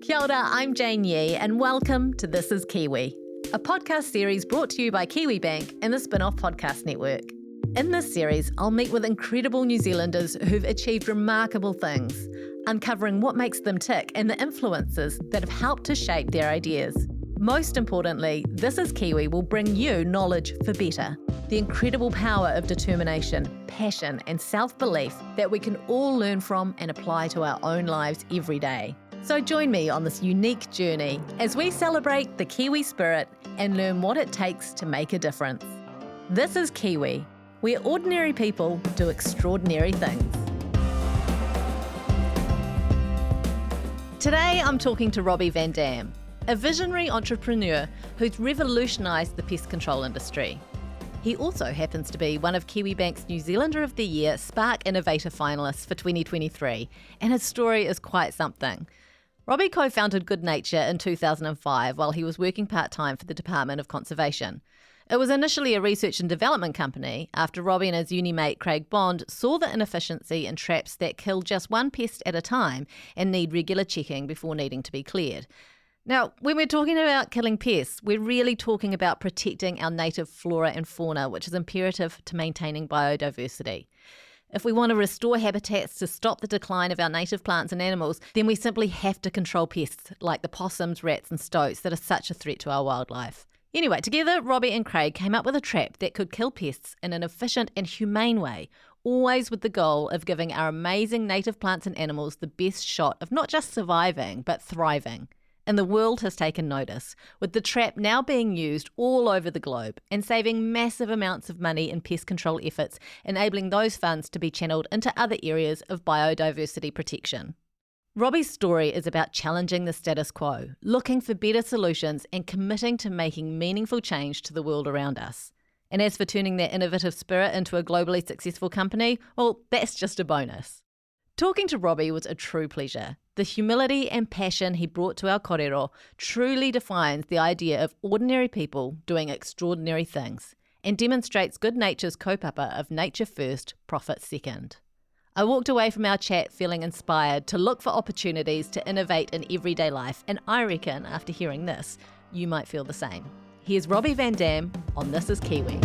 Kia ora, I'm Jane Yee, and welcome to This is Kiwi, a podcast series brought to you by Kiwibank and the Spinoff podcast network. In this series, I'll meet with incredible New Zealanders who've achieved remarkable things, uncovering what makes them tick and the influences that have helped to shape their ideas. Most importantly, This is Kiwi will bring you knowledge for better, the incredible power of determination, passion, and self-belief that we can all learn from and apply to our own lives every day. So join me on this unique journey as we celebrate the Kiwi spirit and learn what it takes to make a difference. This is Kiwi, where ordinary people do extraordinary things. Today I'm talking to Robbie Van Dam, a visionary entrepreneur who's revolutionised the pest control industry. He also happens to be one of Kiwibank's New Zealander of the Year Spark Innovator finalists for 2023, and his story is quite something. Robbie co-founded GoodNature in 2005 while he was working part-time for the Department of Conservation. It was initially a research and development company after Robbie and his uni mate Craig Bond saw the inefficiency in traps that kill just one pest at a time and need regular checking before needing to be cleared. Now, when we're talking about killing pests, we're really talking about protecting our native flora and fauna, which is imperative to maintaining biodiversity. If we want to restore habitats to stop the decline of our native plants and animals, then we simply have to control pests like the possums, rats and stoats that are such a threat to our wildlife. Anyway, together, Robbie and Craig came up with a trap that could kill pests in an efficient and humane way, always with the goal of giving our amazing native plants and animals the best shot of not just surviving, but thriving. And the world has taken notice, with the trap now being used all over the globe and saving massive amounts of money in pest control efforts, enabling those funds to be channeled into other areas of biodiversity protection. Robbie's story is about challenging the status quo, looking for better solutions and committing to making meaningful change to the world around us. And as for turning that innovative spirit into a globally successful company, well, that's just a bonus. Talking to Robbie was a true pleasure. The humility and passion he brought to our kōrero truly defines the idea of ordinary people doing extraordinary things and demonstrates GoodNature's kaupapa of nature first, profit second. I walked away from our chat feeling inspired to look for opportunities to innovate in everyday life, and I reckon after hearing this, you might feel the same. Here's Robbie Van Dam on This is Kiwi.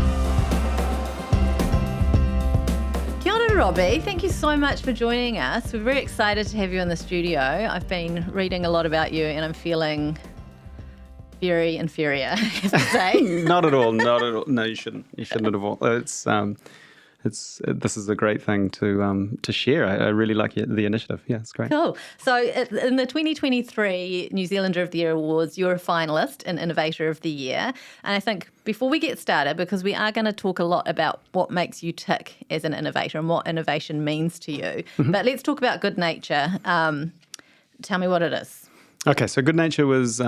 Kia ora, Robbie. Thank you so much for joining us. We're very excited to have you in the studio. I've been reading a lot about you and I'm feeling very inferior, I have to say. Not at all. No, you shouldn't. You shouldn't at all. This is a great thing to share. I really like the initiative. Yeah, it's great. Cool. So in the 2023 New Zealander of the Year Awards, you're a finalist in Innovator of the Year. And I think before we get started, because we are going to talk a lot about what makes you tick as an innovator and what innovation means to you, but let's talk about GoodNature. Tell me what it is. Okay, so GoodNature was,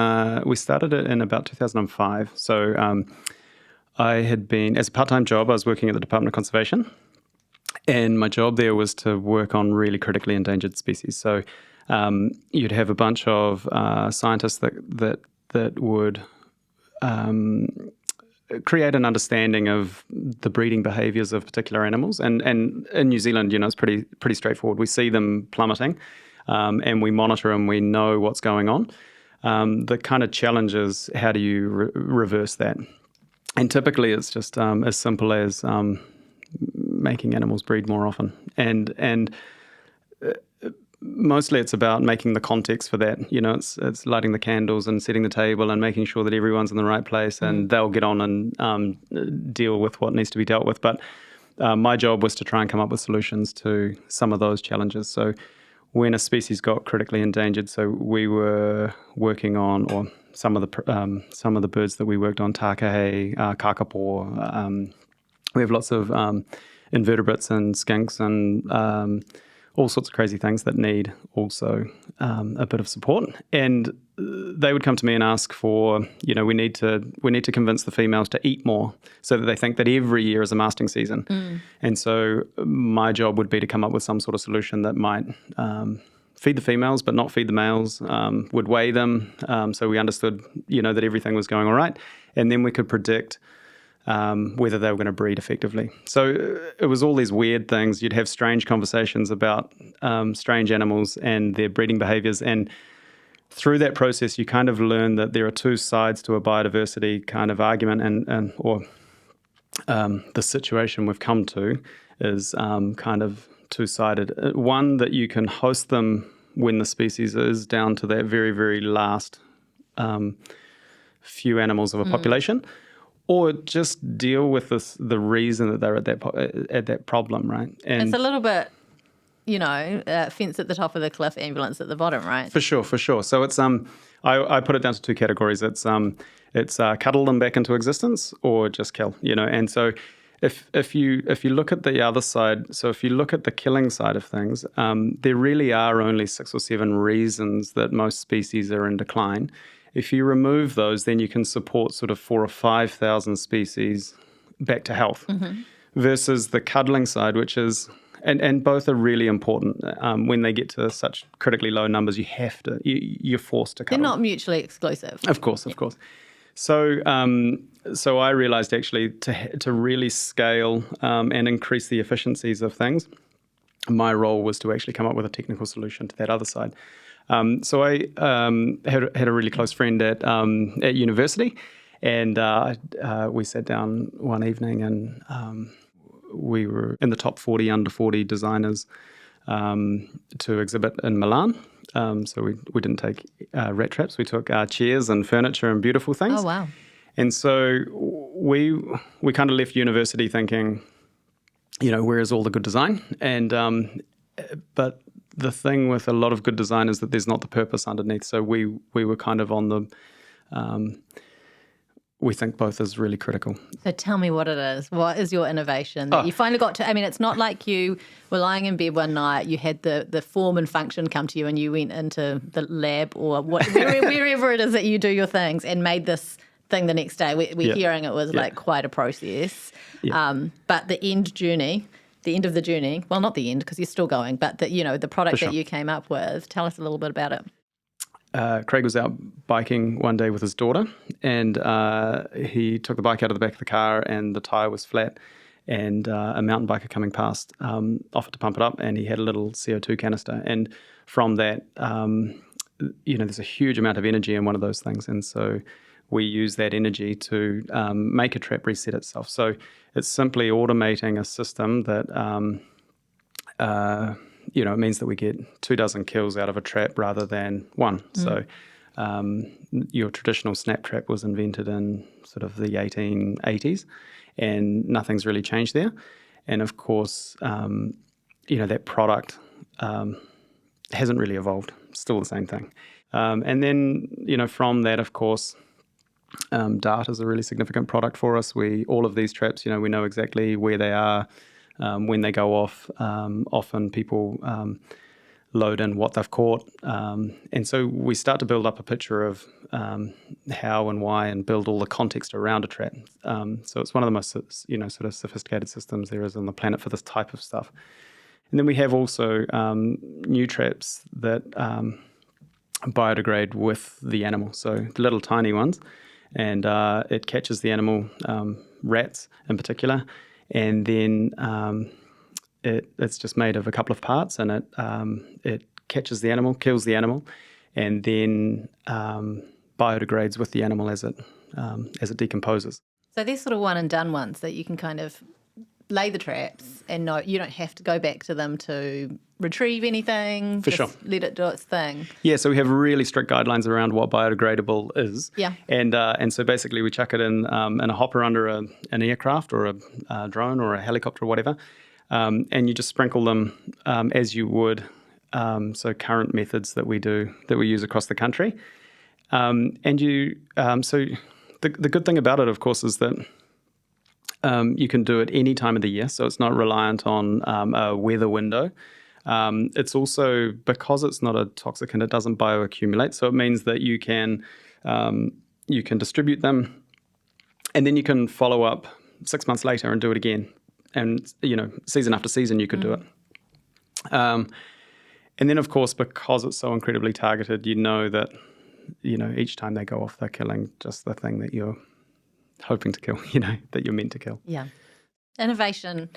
we started it in about 2005. So I had been, as a part-time job, I was working at the Department of Conservation, and my job there was to work on really critically endangered species. So you'd have a bunch of scientists that would create an understanding of the breeding behaviours of particular animals. And in New Zealand, it's pretty straightforward. We see them plummeting, and we monitor them. We know what's going on. The kind of challenge is, how do you reverse that? And typically it's just as simple as making animals breed more often. And mostly it's about making the context for that. It's lighting the candles and setting the table and making sure that everyone's in the right place and they'll get on and deal with what needs to be dealt with. But my job was to try and come up with solutions to some of those challenges. So when a species got critically endangered, so we were working on, or some of the birds that we worked on, takahe, kakapo. We have lots of invertebrates and skinks and all sorts of crazy things that need also a bit of support. And they would come to me and ask for, we need to convince the females to eat more so that they think that every year is a masting season. And so my job would be to come up with some sort of solution that might feed the females but not feed the males, would weigh them so we understood, that everything was going all right. And then we could predict whether they were going to breed effectively. So it was all these weird things. You'd have strange conversations about strange animals and their breeding behaviours, and through that process, you kind of learn that there are two sides to a biodiversity kind of argument, or the situation we've come to is kind of two-sided. One, that you can host them when the species is down to that very, very last few animals of a population, or just deal with the reason that they're at that problem, right? And it's a little bit, fence at the top of the cliff, ambulance at the bottom, right? For sure. So it's I put it down to two categories. It's cuddle them back into existence or just kill, And so if you look at the other side, so if you look at the killing side of things, there really are only 6 or 7 reasons that most species are in decline. If you remove those, then you can support sort of 4,000 or 5,000 species back to health, versus the cuddling side, which is and both are really important. When they get to such critically low numbers, you're forced to cuddle. They're not mutually exclusive. Of course. So I realized actually to really scale and increase the efficiencies of things, my role was to actually come up with a technical solution to that other side. So I had a really close friend at university, and we sat down one evening, and we were in the top 40 under 40 designers to exhibit in Milan. So we didn't take rat traps. We took chairs and furniture and beautiful things. Oh, wow. And so we kind of left university thinking, where is all the good design? And but the thing with a lot of good design is that there's not the purpose underneath. So we were kind of on the we think both is really critical. So tell me what it is. What is your innovation that you finally got to? I mean, it's not like you were lying in bed one night, you had the form and function come to you and you went into the lab or wherever it is that you do your things and made this thing the next day. We're hearing it was like quite a process. Yeah. But the end of the journey, well, not the end because you're still going, but the product that you came up with, tell us a little bit about it. Craig was out biking one day with his daughter, and he took the bike out of the back of the car and the tyre was flat, and a mountain biker coming past offered to pump it up, and he had a little CO2 canister. And from that, there's a huge amount of energy in one of those things, and so we use that energy to make a trap reset itself. So it's simply automating a system that it means that we get 24 kills out of a trap rather than 1. So your traditional snap trap was invented in sort of the 1880s, and nothing's really changed there. And of course, that product hasn't really evolved. Still the same thing. And then, from that, of course, data is a really significant product for us. All of these traps, we know exactly where they are. When they go off, often people load in what they've caught. And so we start to build up a picture of how and why and build all the context around a trap. So it's one of the most, sort of sophisticated systems there is on the planet for this type of stuff. And then we have also new traps that biodegrade with the animal. So the little tiny ones. And it catches the animal, rats in particular. And then it's just made of a couple of parts, and it catches the animal, kills the animal, and then biodegrades with the animal as it decomposes. So they're sort of one and done ones that you can kind of lay the traps and you don't have to go back to them to retrieve anything. For sure. Let it do its thing. Yeah, so we have really strict guidelines around what biodegradable is. Yeah. And so basically we chuck it in a hopper under an aircraft or a drone or a helicopter or whatever, and you just sprinkle them as you would. So current methods that we use across the country. So the good thing about it, of course, is that you can do it any time of the year, so it's not reliant on a weather window. It's also, because it's not a toxicant, it doesn't bioaccumulate, so it means that you can distribute them, and then you can follow up 6 months later and do it again. And, season after season you could do it. And then, of course, because it's so incredibly targeted, that, each time they go off, they're killing just the thing that you're hoping to kill, that you're meant to kill. Yeah. Innovation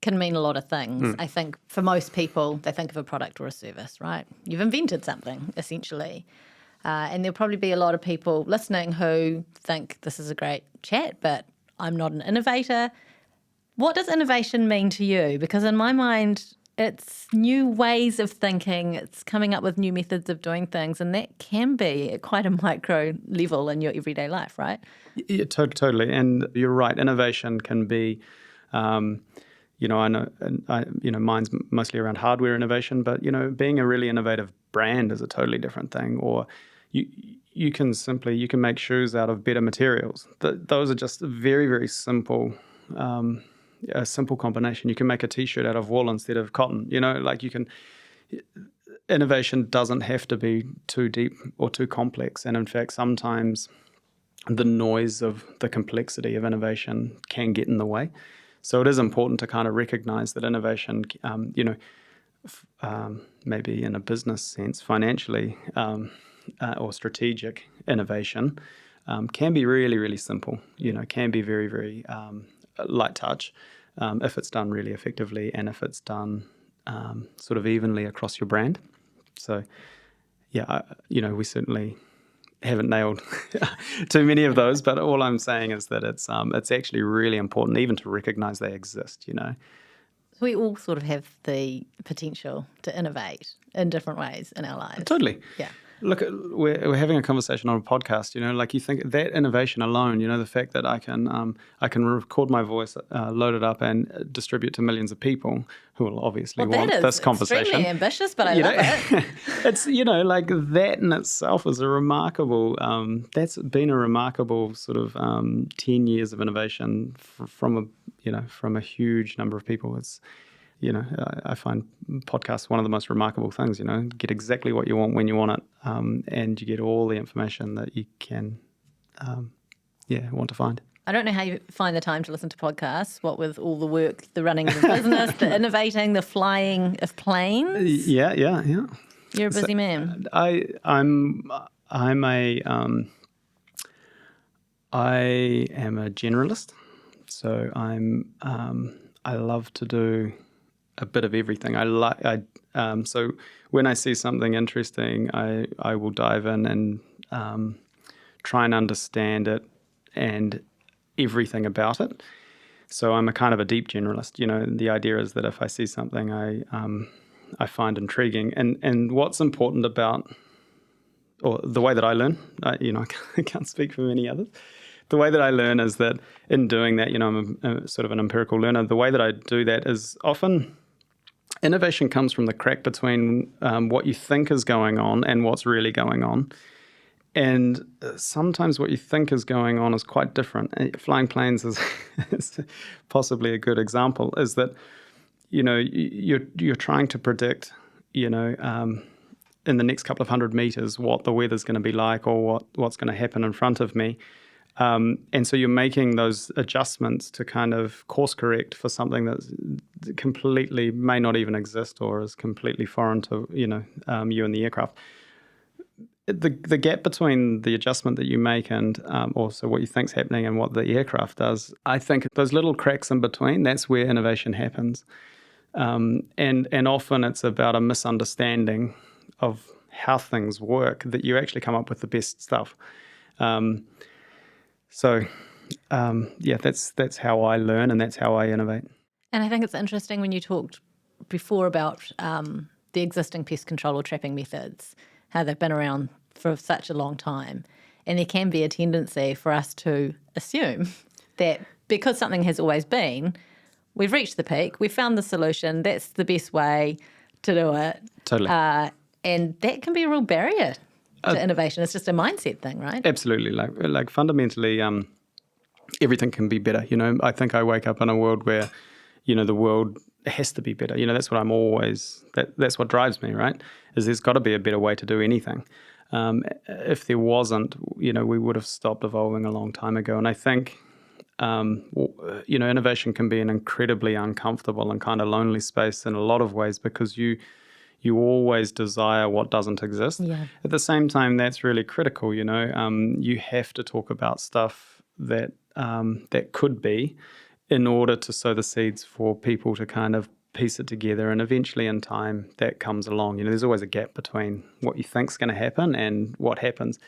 can mean a lot of things. I think for most people, they think of a product or a service, right? You've invented something, essentially. And there'll probably be a lot of people listening who think this is a great chat, but I'm not an innovator. What does innovation mean to you? Because in my mind, it's new ways of thinking, it's coming up with new methods of doing things, and that can be at quite a micro level in your everyday life, right? Yeah, totally. And you're right. Innovation can be, I know, mine's mostly around hardware innovation, but, being a really innovative brand is a totally different thing. Or you can make shoes out of better materials. Those are just very, very simple, a simple combination. You can make a T-shirt out of wool instead of cotton. Innovation doesn't have to be too deep or too complex. And in fact, sometimes the noise of the complexity of innovation can get in the way. So it is important to kind of recognize that innovation, maybe in a business sense, financially or strategic innovation, can be really, really simple. Can be very, very light touch if it's done really effectively and if it's done sort of evenly across your brand. So, we certainly haven't nailed too many of those, but all I'm saying is that it's actually really important even to recognize they exist. We all sort of have the potential to innovate in different ways in our lives. Totally. Yeah. Look, we're having a conversation on a podcast, like you think that innovation alone, the fact that I can record my voice, load it up and distribute to millions of people who will obviously want this conversation. That is extremely ambitious, but I love it. It's, like that in itself is a remarkable, that's been a remarkable sort of 10 years of innovation from a huge number of people. It's, I find podcasts one of the most remarkable things, get exactly what you want when you want it, and you get all the information that you can, want to find. I don't know how you find the time to listen to podcasts, what with all the work, the running of the business, the innovating, the flying of planes. Yeah. You're a busy man. I am a generalist, so I love to do a bit of everything. So when I see something interesting, I will dive in and try and understand it and everything about it. So I'm a kind of a deep generalist. The idea is that if I see something I find intriguing, and what's important about, or the way that I learn, I can't speak for many others. The way that I learn is that in doing that, I'm a sort of an empirical learner. The way that I do that is often innovation comes from the crack between what you think is going on and what's really going on. And sometimes what you think is going on is quite different. Flying planes is possibly a good example, is that, you're trying to predict, in the next couple of 100 meters what the weather's going to be like or what's going to happen in front of me. And so you're making those adjustments to kind of course correct for something that's completely may not even exist or is completely foreign to, you and the aircraft. The gap between the adjustment that you make and also what you think's happening and what the aircraft does, I think those little cracks in between, that's where innovation happens. And often it's about a misunderstanding of how things work that you actually come up with the best stuff. That's how I learn and that's how I innovate. And I think it's interesting when you talked before about the existing pest control or trapping methods, how they've been around for such a long time. And there can be a tendency for us to assume that because something has always been, we've reached the peak, we've found the solution, that's the best way to do it. Totally. And that can be a real barrier to innovation. It's just a mindset thing, right? Absolutely. Like fundamentally, everything can be better. I think I wake up in a world where, the world has to be better. That's what I'm always, that's what drives me, right? Is there's got to be a better way to do anything. If there wasn't, we would have stopped evolving a long time ago. And I think, innovation can be an incredibly uncomfortable and kind of lonely space in a lot of ways because you always desire what doesn't exist. Yeah. At the same time, that's really critical. You have to talk about stuff that could be in order to sow the seeds for people to kind of piece it together, and eventually in time that comes along. There's always a gap between what you think's going to happen and what happens.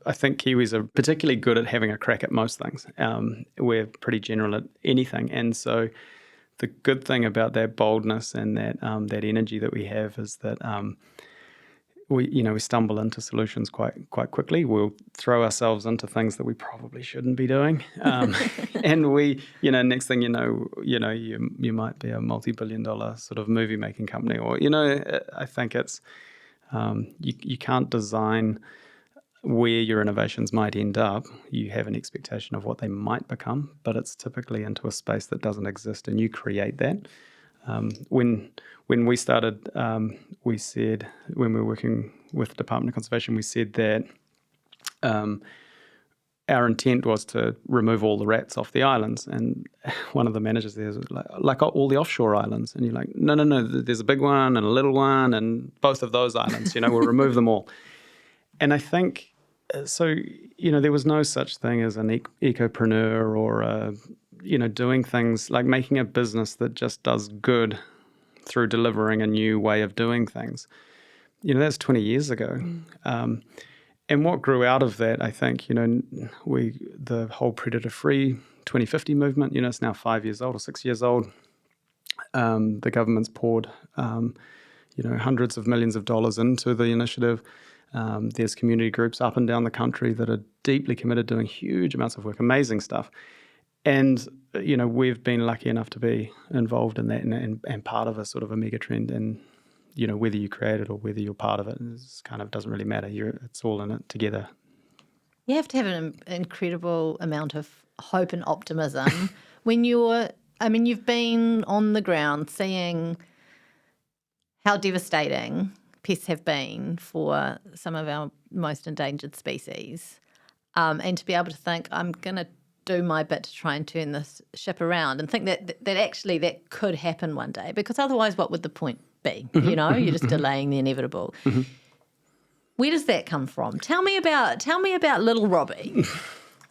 I think Kiwis are particularly good at having a crack at most things. We're pretty general at anything, and so the good thing about that boldness and that energy that we have is that we stumble into solutions quite quickly. We'll throw ourselves into things that we probably shouldn't be doing, and next thing you know, you might be a multi-billion-dollar sort of movie-making company, or I think it's you can't design where your innovations might end up. You have an expectation of what they might become, but it's typically into a space that doesn't exist, and you create that. When we started, we said, when we were working with the Department of Conservation, we said that our intent was to remove all the rats off the islands. And one of the managers there was like all the offshore islands. And you're like, no, there's a big one and a little one, and both of those islands, we'll remove them all. And I think, so, there was no such thing as an ecopreneur or, doing things like making a business that just does good through delivering a new way of doing things. That's 20 years ago. And what grew out of that, I think, the whole predator-free 2050 movement, it's now 5 years old or 6 years old. The government's poured, hundreds of millions of dollars into the initiative. There's community groups up and down the country that are deeply committed, doing huge amounts of work, amazing stuff. And, we've been lucky enough to be involved in that and part of a sort of a mega trend. And, whether you create it or whether you're part of it, it kind of doesn't really matter. It's all in it together. You have to have an incredible amount of hope and optimism when you've been on the ground seeing how devastating pests have been for some of our most endangered species, and to be able to think, I'm going to do my bit to try and turn this ship around, and think that actually that could happen one day, because otherwise what would the point be? You're just delaying the inevitable. Where does that come from? Tell me about little Robbie.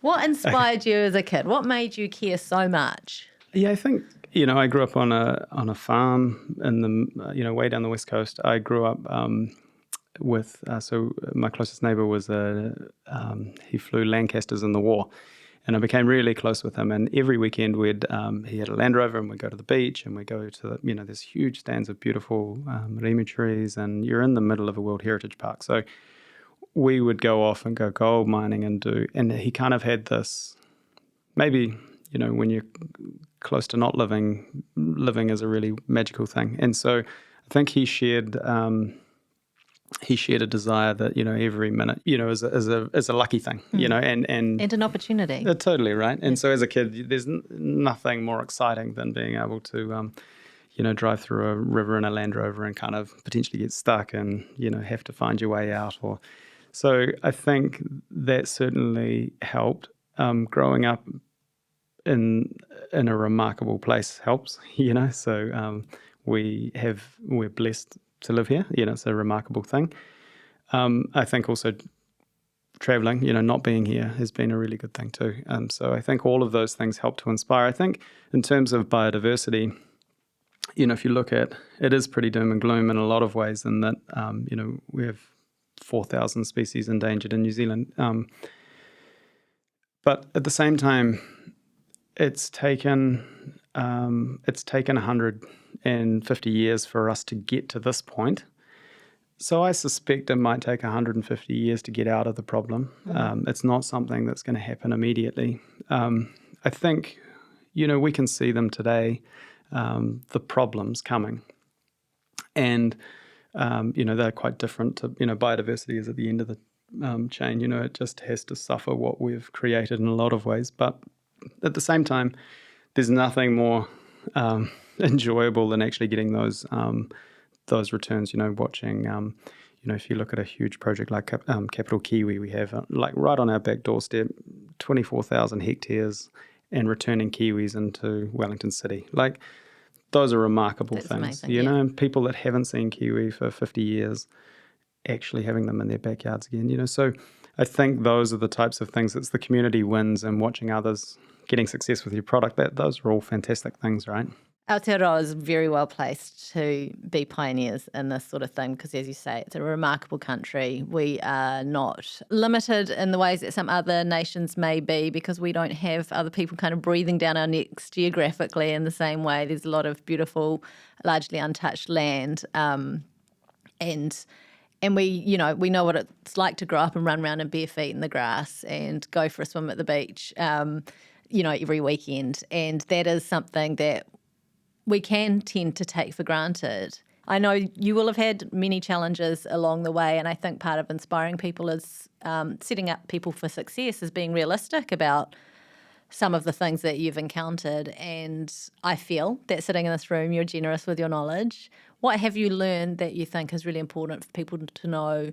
What inspired you as a kid? What made you care so much? Yeah, I think I grew up on a farm in the way down the west coast. I grew up with so my closest neighbour was he flew Lancasters in the war, and I became really close with him. And every weekend he had a Land Rover, and we'd go to the beach, and we'd go to there's huge stands of beautiful rimu trees, and you're in the middle of a World Heritage Park. So we would go off and go gold mining and he kind of had this, maybe, when you're close to not living is a really magical thing. And so I think he shared a desire that, every minute, is a lucky thing, and an opportunity. Totally right. And so as a kid, there's nothing more exciting than being able to, drive through a river in a Land Rover and kind of potentially get stuck and, have to find your way out. So I think that certainly helped. Growing up in a remarkable place helps, So we're blessed to live here. It's a remarkable thing. I think also traveling, not being here has been a really good thing too. So I think all of those things help to inspire. I think in terms of biodiversity, if you look at it, is pretty doom and gloom in a lot of ways, in that, we have 4,000 species endangered in New Zealand. But at the same time, it's taken 150 years for us to get to this point. So I suspect it might take 150 years to get out of the problem. It's not something that's going to happen immediately. I think, we can see them today, the problems coming. And, they're quite different to, biodiversity is at the end of the chain. It just has to suffer what we've created in a lot of ways. But at the same time, there's nothing more enjoyable than actually getting those returns. Watching. If you look at a huge project like Capital Kiwi, we have like right on our back doorstep, 24,000 hectares, and returning kiwis into Wellington City. Like, those are remarkable things. Amazing, and people that haven't seen kiwi for 50 years actually having them in their backyards again. So I think those are the types of things. It's the community wins and watching others getting success with your product. Those are all fantastic things, right? Aotearoa is very well placed to be pioneers in this sort of thing because, as you say, it's a remarkable country. We are not limited in the ways that some other nations may be because we don't have other people kind of breathing down our necks geographically in the same way. There's a lot of beautiful, largely untouched land, and we know what it's like to grow up and run around in bare feet in the grass and go for a swim at the beach, every weekend. And that is something that we can tend to take for granted. I know you will have had many challenges along the way, and I think part of inspiring people is setting up people for success is being realistic about some of the things that you've encountered. And I feel that sitting in this room, you're generous with your knowledge. What have you learned that you think is really important for people to know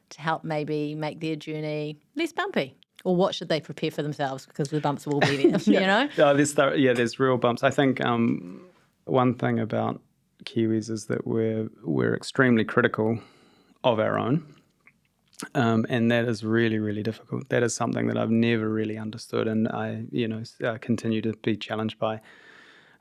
to help maybe make their journey less bumpy? Or what should they prepare for themselves because the bumps will be there, There's real bumps. I think one thing about Kiwis is that we're extremely critical of our own, and that is really, really difficult. That is something that I've never really understood, and I continue to be challenged by.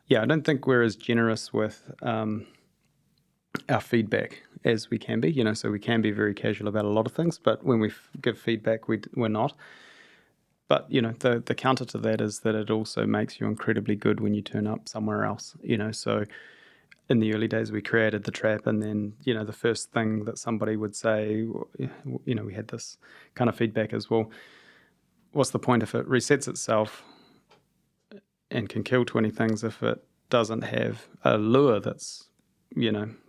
Yeah, I don't think we're as generous with our feedback as we can be. So we can be very casual about a lot of things, but when we give feedback, we're not. But, the counter to that is that it also makes you incredibly good when you turn up somewhere else, So in the early days, we created the trap, and then, the first thing that somebody would say, we had this kind of feedback as, well, what's the point if it resets itself and can kill 20 things if it doesn't have a lure that's,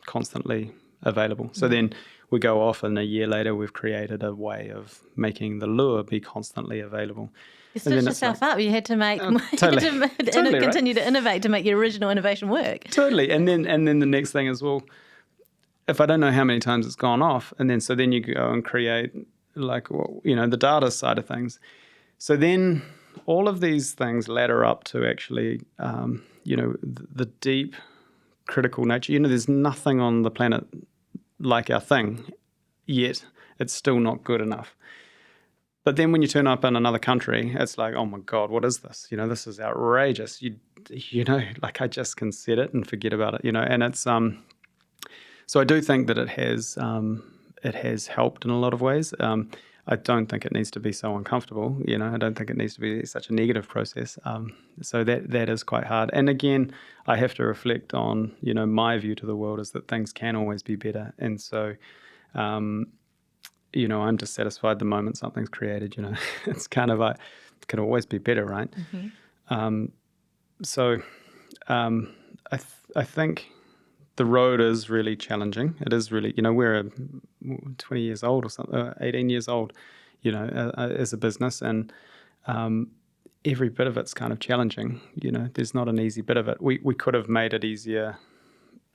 constantly available? So then we go off, and a year later we've created a way of making the lure be constantly available. You stitched yourself up. You had to make totally, continue to innovate to make your original innovation work. Totally. And then the next thing is, well, if I don't know how many times it's gone off, and then you go and create the data side of things. So then all of these things ladder up to actually the deep critical nature. There's nothing on the planet like our thing, yet it's still not good enough. But then when you turn up in another country, it's like, oh my God, what is this? This is outrageous. I just can set it and forget about it, and it's, so I do think that it has helped in a lot of ways. I don't think it needs to be so uncomfortable, I don't think it needs to be such a negative process. So that is quite hard. And again, I have to reflect on, my view to the world is that things can always be better. And so, I'm dissatisfied the moment something's created, it's kind of it can always be better, right? Mm-hmm. I think the road is really challenging. It is really, we're 20 years old or something, 18 years old, as a business, and every bit of it's kind of challenging. There's not an easy bit of it. We could have made it easier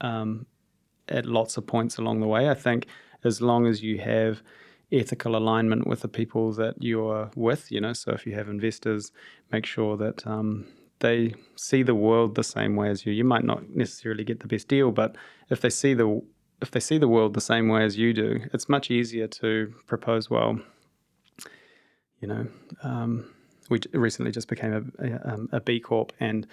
at lots of points along the way. I think as long as you have ethical alignment with the people that you're with, so if you have investors, make sure that they see the world the same way as you. You might not necessarily get the best deal, but if they see the world the same way as you do, it's much easier to propose, well, we recently just became a B Corp, and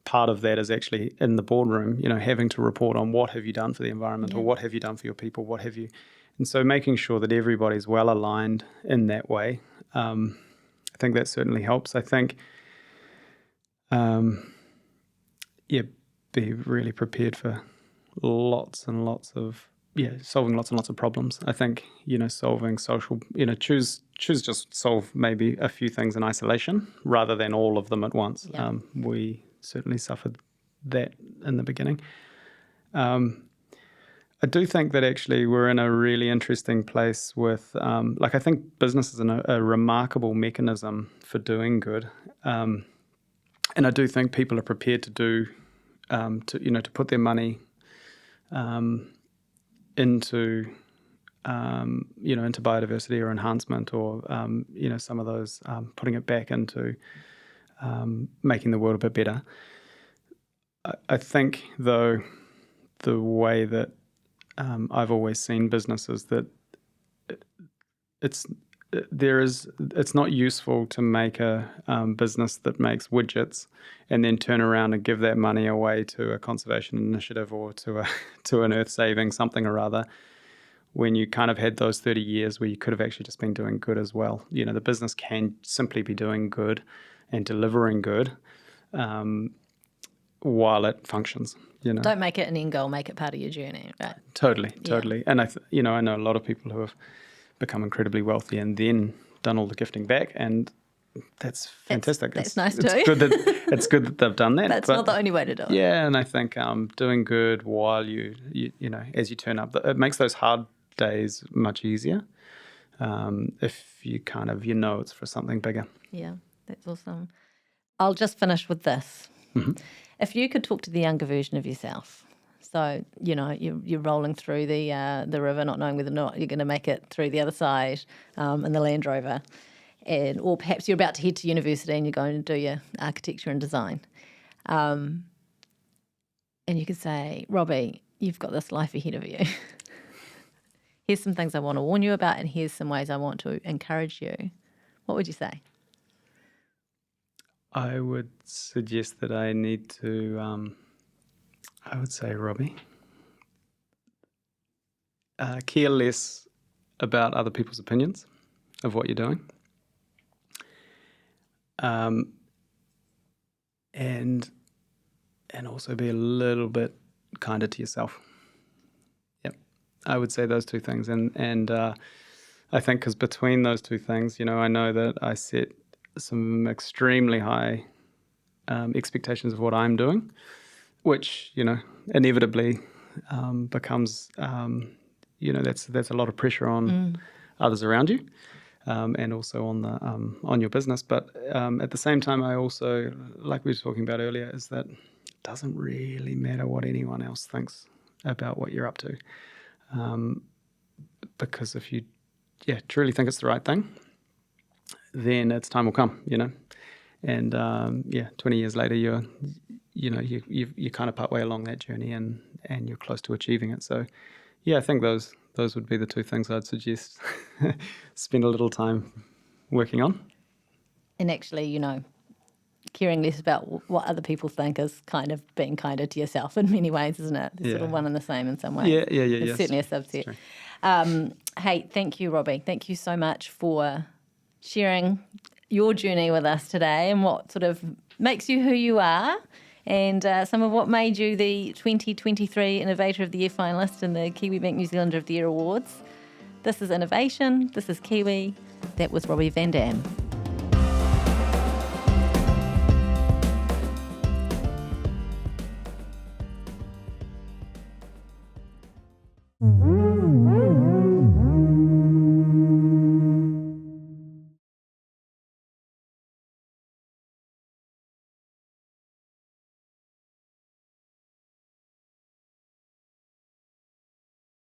part of that is actually in the boardroom, having to report on what have you done for the environment, or what have you done for your people, what have you. And so making sure that everybody's well aligned in that way, I think that certainly helps. I think, be really prepared for lots and lots of, solving lots and lots of problems. I think, solving social, choose just solve maybe a few things in isolation rather than all of them at once. Yeah. We certainly suffered that in the beginning. I do think that actually we're in a really interesting place with, I think business is a remarkable mechanism for doing good. And I do think people are prepared to do, to put their money into biodiversity or enhancement, or, some of those, putting it back into making the world a bit better. I think, though, the way that I've always seen businesses, that it's it's not useful to make a business that makes widgets and then turn around and give that money away to a conservation initiative or to an earth saving something or other, when you kind of had those 30 years where you could have actually just been doing good as well. The business can simply be doing good and delivering good while it functions. Don't make it an end goal, make it part of your journey, right? Totally. Yeah. And I know a lot of people who have become incredibly wealthy and then done all the gifting back, and that's fantastic. That's nice too. It's good that they've done that. That's not the only way to do it. Yeah, and I think doing good while you as you turn up, it makes those hard days much easier if you it's for something bigger. Yeah, that's awesome. I'll just finish with this. Mm-hmm. If you could talk to the younger version of yourself, so you're rolling through the river, not knowing whether or not you're going to make it through the other side in the Land Rover, or perhaps you're about to head to university and you're going to do your architecture and design, and you could say, Robbie, you've got this life ahead of you. Here's some things I want to warn you about, and here's some ways I want to encourage you. What would you say? I would suggest that I need to, I would say, Robbie, care less about other people's opinions of what you're doing. And also be a little bit kinder to yourself. Yep, I would say those two things. And I think because between those two things, I know that I set some extremely high expectations of what I'm doing, which inevitably becomes that's a lot of pressure on others around you, and also on your business. But at the same time, I also, like we were talking about earlier, is that it doesn't really matter what anyone else thinks about what you're up to, because if you truly think it's the right thing, then its time will come, and 20 years later you're kind of partway along that journey and you're close to achieving it. So I think those would be the two things I'd suggest spend a little time working on. And actually, caring less about what other people think is kind of being kinder to yourself in many ways, isn't it? It's sort of one and the same in some ways. Yeah. It's certainly a subset. Hey, thank you, Robbie. Thank you so much for sharing your journey with us today and what sort of makes you who you are, and some of what made you the 2023 Innovator of the Year finalist in the Kiwibank New Zealander of the Year Awards. This is Innovation. This is Kiwi. That was Robbie Van Dam.